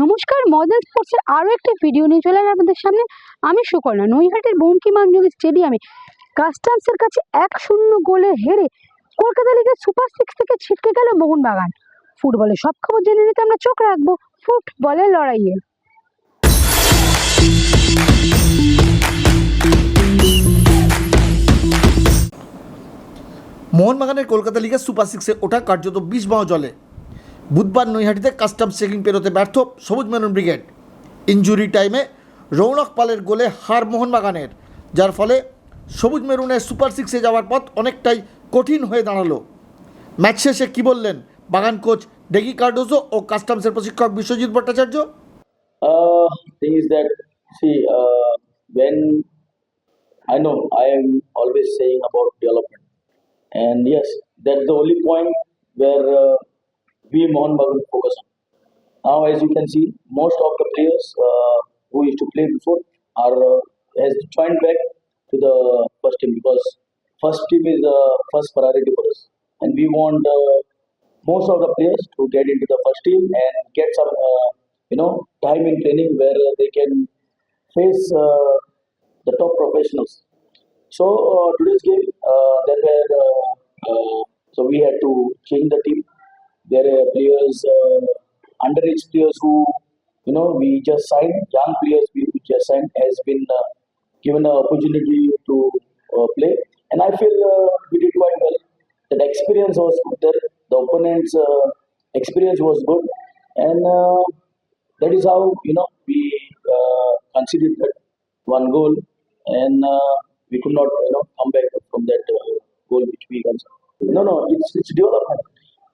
নমস্কার, মডার্ন স্পোর্টসের আরও একটি ভিডিও নিয়ে চলে এলাম আপনাদের সামনে। আমি সুকর্ণা। নৈহাটির বঙ্কিমযোগী স্টেডিয়ামে কাস্টমসের কাছে 1-0 গোলে হেরে কলকাতা লিগের সুপার 6 থেকে ছিটকে গেল মোহনবাগান। ফুটবলের সব খবর জেনে নিতে আমরা চোখ রাখবো ফুটবলের লড়াইয়ে। মোহনবাগানের কলকাতা লিগের সুপার 6-এ ওঠা কার্যত 20 বাঁ জলে। বুধবার নৈহাটিতে কাস্টমস চেকিং পেরোতে ব্যর্থ সবুজ মেরুন ব্রিগেড। ইনজুরি টাইমে রৌনক পালের গোলে হার মোহনবাগানের, যার ফলে সবুজ মেরুনের সুপার 6-এ যাওয়ার পথ অনেকটাই কঠিন হয়ে দাঁড়ালো। ম্যাচ শেষে কী বললেন বাগান কোচ ডেগি কার্ডোজো ও কাস্টমসের প্রশিক্ষক Biswajit Bhattacharya? Thing is that, see, when I know I am always saying about development, and yes, that's the only point where we Mohan Bagan focus on. Now, as you can see, most of the players who used to play before are has joined back to the first team, because first team is the first priority for us, and we want most of the players to get into the first team and get some time in training where they can face the top professionals. So today's game, so we had to change the team. There are players, underage players who we just signed, young players we just signed has been given an opportunity to play, and I feel we did quite well. That experience was good there. The opponent's experience was good, and that is how we conceded that one goal, and we could not come back from that goal which we conceded. No, it's development.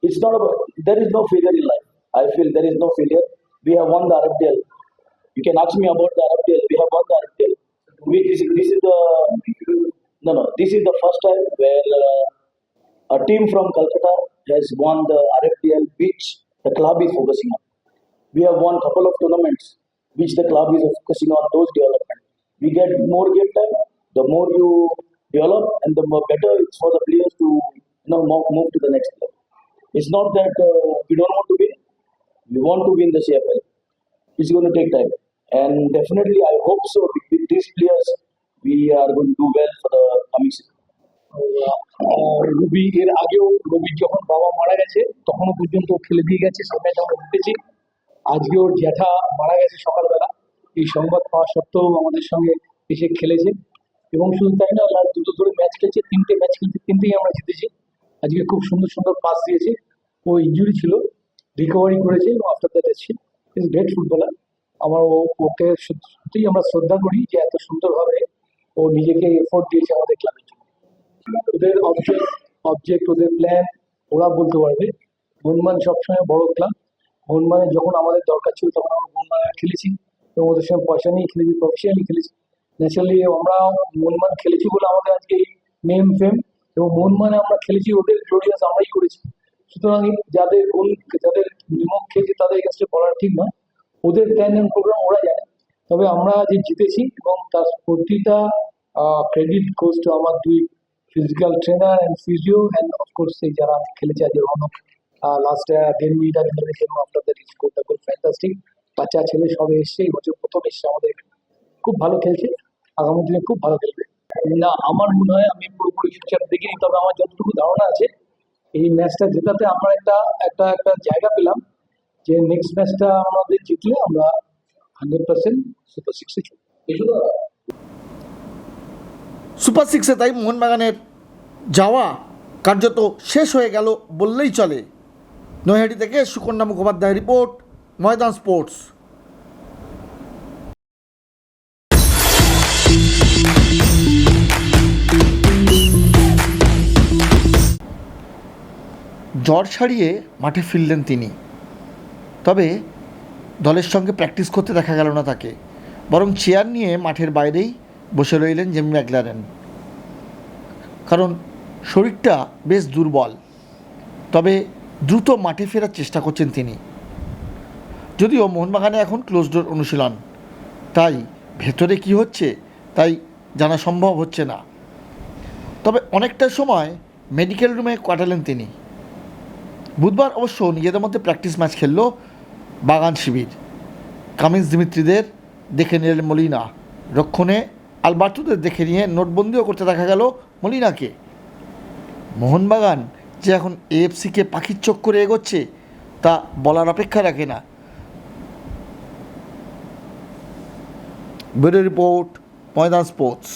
It's not about, there is no failure in life. I feel there is no failure. We have won the RFDL. You can ask me about the RFDL. We have won the RFDL. This is the first time where a team from Calcutta has won the RFDL, which the club is focusing on. We have won a couple of tournaments which the club is focusing on those development. We get more game time. The more you develop, and the more better it's for the players to move to the next level. It's not that we don't want to win. We want to win the CFL. It's going to take time, and definitely I hope so. With these players, we are going to do well for the coming season. রবি এর আগেও রবির যখন বাবা মারা গেছে তখনও পর্যন্ত খেলে দিয়ে গেছে, সামনে আমরা উঠেছি। আজকে ওর জ্যাঠা মারা গেছে সকালবেলা, এই সংবাদ পাওয়া সত্ত্বেও আমাদের সঙ্গে এসে খেলেছে, এবং শুধু তাই না, লাস্ট দুটো ধরে ম্যাচ খেলছে, 3টে ম্যাচ খেলছে, 3টেই আমরা জিতেছি। আজকে খুব সুন্দর সুন্দর পাস দিয়েছে। ও ইনজুরি ছিল, রিকভারি করেছে, এবং আফটার দ্যাট এসছে। Is great footballer. আমার ওকে সত্যিই আমরা শ্রদ্ধা করি যে এত সুন্দরভাবে ও নিজেকে এফোর্ট দিয়েছে আমাদের ক্লাবের জন্য। ওদের অবজেক্ট, ওদের প্ল্যান ওরা বলতে পারবে। মোহনবাগান সবসময় বড় ক্লাব। মোহনবাগানে যখন আমাদের দরকার ছিল তখন আমরা মোহনবাগানে খেলেছি, এবং ওদের সঙ্গে পয়সা নিয়ে খেলেছি, প্রফেশনালি খেলেছি। ন্যাচারালি আমরা মোহনবাগান খেলেছি বলে আমাদের আজকে এই নেম ফেম, এবং মোহনবাগানে আমরা খেলেছি ওদের গ্লোরিয়াস আমরাই করেছি। সুতরাং যাদের নিমক খেয়েছে তাদের এগেন্সটে বলার ঠিক নয়। ওদের প্ল্যান অ্যান্ড প্রোগ্রাম ওরা জানে। তবে আমরা যে জিতেছি, এবং তার প্রতিটা ক্রেডিট গোজ টু আমার দুই physical trainer and physio, and of course এই যারা খেলেছে আজকে রনক লাস্ট 10 মিনিট আগে খেলেছে, এবং after that is good fantastic. বাচ্চা ছেলে সবে এসছে, এই বছর প্রথম এসছে আমাদের, খুব ভালো খেলছে, আগামী দিনে খুব ভালো খেলবে। না, আমার মনে হয়, আমি পুরোপুরি ফিউচার দেখিনি, তবে আমার যতটুকু ধারণা আছে এই ম্যাচটা জেতাতে আমরা একটা জায়গা পেলাম, যে নেক্সট ম্যাচটা আমাদের জিতলে আমরা 100% সুপার 6-এ চলবো। সুপার 6-এ তাই মোহনবাগানের যাওয়া কার্যত শেষ হয়ে গেল বললেই চলে। নৈহাটি থেকে সুকন্যা মুখোপাধ্যায় রিপোর্ট, ময়দান স্পোর্টস। জ্বর ছাড়িয়ে মাঠে ফিরলেন তিনি, তবে দলের সঙ্গে প্র্যাকটিস করতে দেখা গেল না তাকে, বরং চেয়ার নিয়ে মাঠের বাইরেই বসে রইলেন জেমি ম্যাকলারেন, কারণ শরীরটা বেশ দুর্বল। তবে দ্রুত মাঠে ফেরার চেষ্টা করছেন তিনি। যদিও মোহনবাগানে এখন ক্লোজ ডোর অনুশীলন, তাই ভেতরে কি হচ্ছে তাই জানা সম্ভব হচ্ছে না। তবে অনেকটা সময় মেডিকেল রুমে কাটালেন তিনি। বুধবার অবশ্য নিজেদের মধ্যে প্র্যাকটিস ম্যাচ খেলল বাগান শিবির, কামিন্স দিমিত্রিদের দেখে নিলেন মলিনা, রক্ষণে আলবার্টোদের দেখে নিয়ে নোটবন্দিও করতে দেখা গেল মলিনাকে। মোহনবাগান যে এখন এএফসিকে পাখির চোখ করে এগোচ্ছে তা বলার অপেক্ষা রাখে না। ব্যুরো রিপোর্ট, ময়দান স্পোর্টস।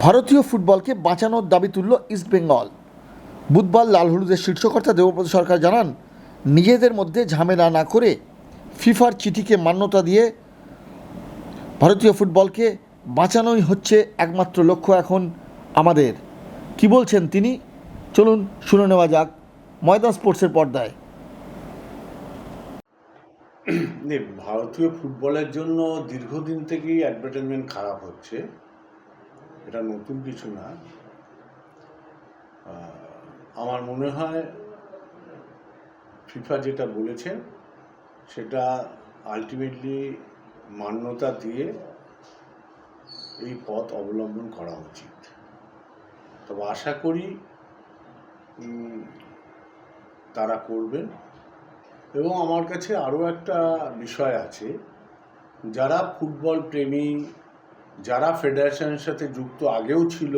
ভারতীয় ফুটবলকে বাঁচানোর দাবি তুলল ইস্টবেঙ্গল। বুধবার লাল হলুদের শীর্ষকর্তা দেবব্রত সরকার জানান, নিজেদের মধ্যে ঝামেলা না করে ফিফার চিঠিকে মান্যতা দিয়ে ভারতীয় ফুটবলকে বাঁচানোই হচ্ছে একমাত্র লক্ষ্য এখন আমাদের। কি বলছেন তিনি, চলুন শুনে নেওয়া যাক ময়দান স্পোর্টসের পর্দায়। ভারতীয় ফুটবলের জন্য দীর্ঘদিন থেকেই অ্যাডভার্টাইজমেন্ট খারাপ হচ্ছে, এটা নতুন কিছু না। আমার মনে হয় ফিফা যেটা বলেছেন সেটা আলটিমেটলি মান্যতা দিয়ে এই পথ অবলম্বন করা উচিত। তবে আশা করি তারা করবেন। এবং আমার কাছে আরও একটা বিষয় আছে, যারা ফুটবল প্রেমী, যারা ফেডারেশনের সাথে যুক্ত আগেও ছিল,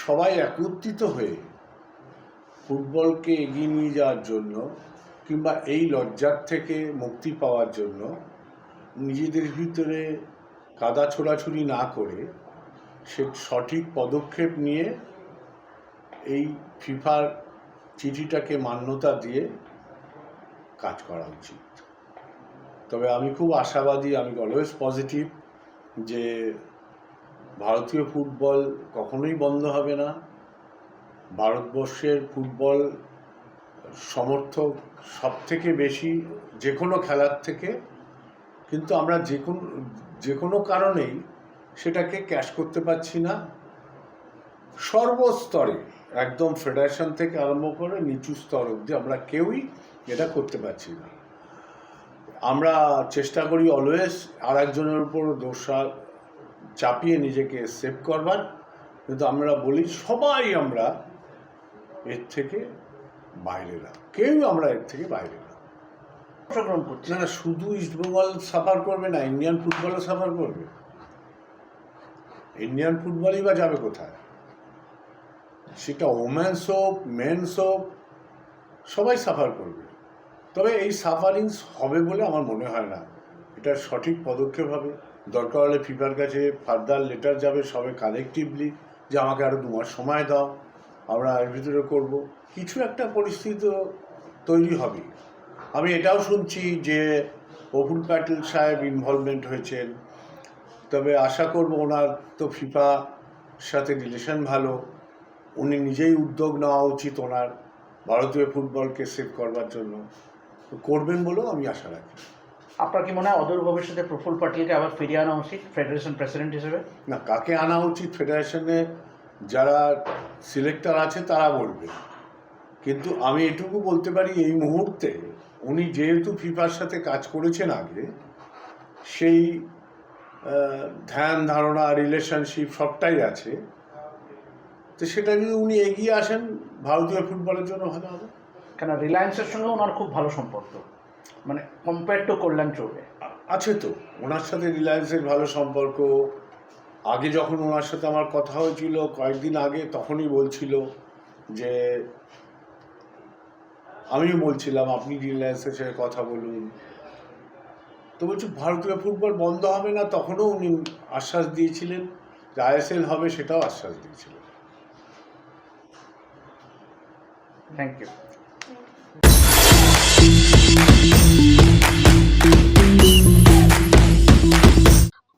সবাই একত্রিত হয়ে ফুটবলকে এগিয়ে নিয়ে যাওয়ার জন্য কিংবা এই লজ্জার থেকে মুক্তি পাওয়ার জন্য নিজেদের ভিতরে কাদা ছোড়াছুড়ি না করে সে সঠিক পদক্ষেপ নিয়ে এই ফিফার চিঠিটাকে মান্যতা দিয়ে কাজ করা উচিত। তবে আমি খুব আশাবাদী, আমি অলওয়েজ পজিটিভ যে ভারতীয় ফুটবল কখনোই বন্ধ হবে না। ভারতবর্ষের ফুটবল সমর্থক সব থেকে বেশি যে কোনো খেলার থেকে, কিন্তু আমরা যে কোনো কারণেই সেটাকে ক্যাশ করতে পারছি না। সর্বস্তরে একদম ফেডারেশন থেকে আরম্ভ করে নিচু স্তর অবধি আমরা কেউই এটা করতে পারছি না। আমরা চেষ্টা করি অলওয়েজ আর একজনের উপর দোষ চাপিয়ে নিজেকে সেভ করবার, কিন্তু আমরা বলি সবাই আমরা এর থেকে বাইরে না, কেউ আমরা এর থেকে বাইরে না। না, শুধু ইস্টবেঙ্গল সাফার করবে না, ইন্ডিয়ান ফুটবলও সাফার করবে। ইন্ডিয়ান ফুটবলই বা যাবে কোথায়? সেটা ওমেন্স হোক, মেন্স হোক, সবাই সাফার করবে। তবে এই সাফারিংস হবে বলে আমার মনে হয় না। এটা সঠিক পদক্ষেপ হবে। দরকার হলে ফিফার কাছে ফার্দার লেটার যাবে সবে কালেকটিভলি, যে আমাকে আরও 2 মাস সময় দাও, আমরা এর ভিতরে করবো। কিছু একটা পরিস্থিতি তৈরি হবে। আমি এটাও শুনছি যে প্রফুল প্যাটেল সাহেব ইনভলভমেন্ট হয়েছেন। তবে আশা করব, ওনার তো ফিফার সাথে রিলেশন ভালো, উনি নিজেই উদ্যোগ নেওয়া উচিত ওনার ভারতীয় ফুটবলকে সেভ করবার জন্য, করবেন বলেও আমি আশা রাখি। আপনার কি মনে হয় অদূর ভবিষ্যতে প্রফুল পাটিলকে আবার ফিরিয়ে আনা উচিত ফেডারেশন প্রেসিডেন্ট হিসেবে? না, কাকে আনা উচিত ফেডারেশনে যারা সিলেক্টর আছে তারা বলবে, কিন্তু আমি এটুকু বলতে পারি এই মুহূর্তে উনি যেহেতু ফিফার সাথে কাজ করেছেন আগে, সেই ধ্যান ধারণা রিলেশনশিপ সবটাই আছে। তো সেটা যদি উনি এগিয়ে আসেন ভারতীয় ফুটবলের জন্য ভালো হবে। কেন রিলায়েন্সের সঙ্গে ওনার খুব ভালো সম্পর্ক, মানে কম্পেয়ার টু কল্যাণ চৌবে আছে তো ওনার সাথে রিলায়েন্সের ভালো সম্পর্ক। আগে যখন ওনার সাথে আমার কথা হয়েছিল কয়েকদিন আগে, তখনই বলছিল যে, আমিও বলছিলাম আপনি রিলায়েন্সের সাথে কথা বলুন। তো বলছি ভারতীয় ফুটবল বন্ধ হবে না, তখনও উনি আশ্বাস দিয়েছিলেন। যে আইএসএল হবে সেটাও আশ্বাস দিয়েছিলেন। Thank you.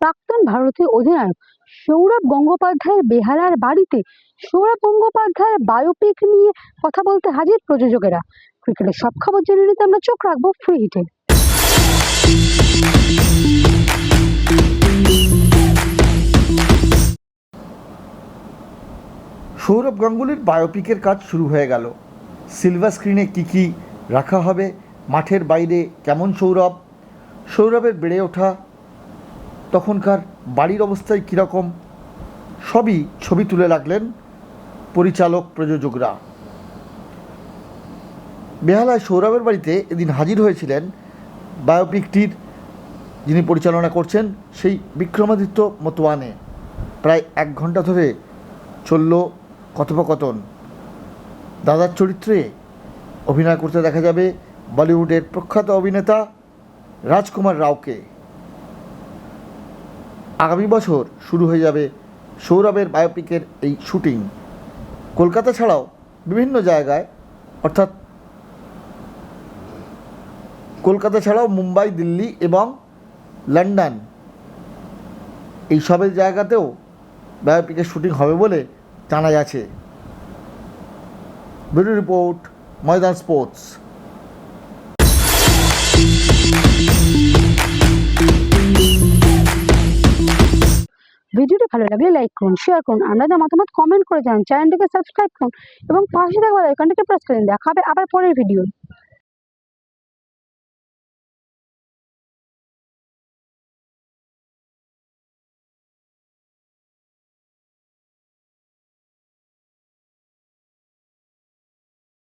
প্রাক্তন ভারতীয় অধিনায়ক সৌরভ গঙ্গোপাধ্যায়ের বেহালার বাড়িতে সৌরভ গঙ্গোপাধ্যায়ের বায়োপিক নিয়ে কথা বলতে হাজির প্রযোজকেরা। ক্রিকেটের সব খবর জেনে নিতে আমরা চোখ রাখবো ফ্রি হিটে। সৌরভ গাঙ্গুলির বায়োপিকের কাজ শুরু হয়ে গেল। সিলভার স্ক্রিনে কী কী রাখা হবে, মাঠের বাইরে কেমন সৌরভের বেড়ে ওঠা, তখনকার বাড়ির অবস্থায় কীরকম, সবই ছবি তুলে রাখলেন পরিচালক প্রযোজকরা। বেহালায় সৌরভের বাড়িতে এদিন হাজির হয়েছিলেন বায়োপিকটির যিনি পরিচালনা করছেন সেই বিক্রমাদিত্য মতোয়ানে। প্রায় 1 ঘন্টা ধরে চলল কথোপকথন। দাদার চরিত্রে অভিনয় করতে দেখা যাবে বলিউডের প্রখ্যাত অভিনেতা রাজকুমার রাওকে। আগামী বছর শুরু হয়ে যাবে সৌরভের বায়োপিকের এই শুটিং। কলকাতা ছাড়াও বিভিন্ন জায়গায়, অর্থাৎ কলকাতা ছাড়াও মুম্বাই, দিল্লি এবং লন্ডন, এই সবের জায়গাতেও বায়োপিকের শুটিং হবে বলে জানা যাচ্ছে। ব্যুরো রিপোর্ট, ময়দান স্পোর্টস। ভিডিওটি ভালো লাগলে লাইক করুন, শেয়ার করুন, আপনাদের মতামত কমেন্ট করে জানান, চ্যানেলটিকে সাবস্ক্রাইব করুন এবং পাশে থাকা বেল আইকনটিকে প্রেস করে দিন। দেখা হবে আবার পরের ভিডিও।